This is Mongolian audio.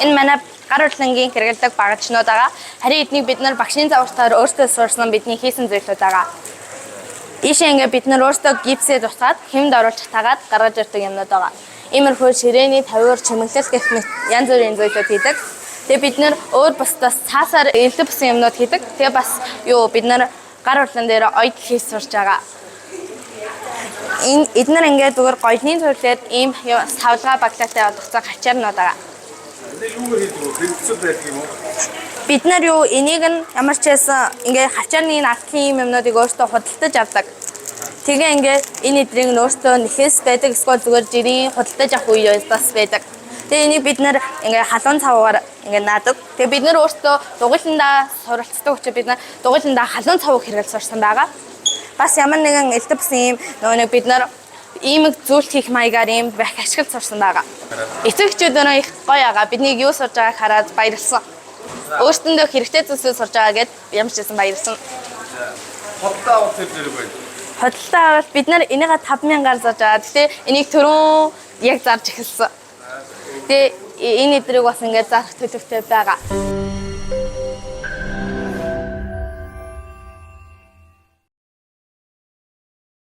Энэ манай гар урлагийн хэрэгэлдэг багажнууд байгаа. Харин эднийг бид нар багшийн завгартаар өөрсдөө сурсан бидний хийсэн зүйлүүд байгаа. Ийшээ ингээд бид нар өөрсдөө гипсээ тусгаад хэмд оруулж тагаад гаргаж ирдэг юмнууд байгаа. Иймэрхүү ширээний тавиур чимэглэл гэх мэт янз бүрийн зүйлүүд хийдэг. Тэгээ бид нар өөр бусдаас цаасаар элдв бусан юмнууд хийдэг. Тэгээ бас бид нар гар урлан дээр ойд хийж сурч байгаа. Эдгээр ингээд зүгээр гоёлны төрлөөр ийм савлгаа баглаатай олгоцоо хачаарнууд байгаа. Юугаар хийдэг вэ? Хэрэгцэл байдаг юм уу? Бид нар энийг нь ямар ч байсан ингээд хачаарны наадхийн юмнуудыг өөртөө худалдаж авдаг. Тэгээ ингээд энэ эдрийг өөртөө нэхэс байдаг эсвэл зүгээр жирийн худалдаж авах үе бас байдаг. Тэгээ энийг бид нар ингээд халуун цавгаар ингээд наадаг. Тэгээ бид нар өөртөө дугуйландаа суралцдаг учраас бид нар дугуйландаа халуун цавыг хэрэглэж сурсан байгаа. Бас ямар нэгэн элдв бусан юм бид нар ийм зүйлт хийх маягаар ийм байх ашиглаж сурсан байгаа. Эцэгчүүд өнөө их гоё байгаа. Биднийг юу сурж байгааг хараад баярлсан. Өөртөндөө хэрэгтэй зүйлсээ сурж байгаа гэд ямар ч байсан баярлсан. Хоттой авах зэрэг байна. Хөдөлთა аваад бид нар энийгээ 5,000-аар зарж байгаа. Гэтэ энийг түрүүн яг зарж эхэлсэн. Тэгээ энэ эдрийг бас ингээд зарах төлөвтэй байгаа.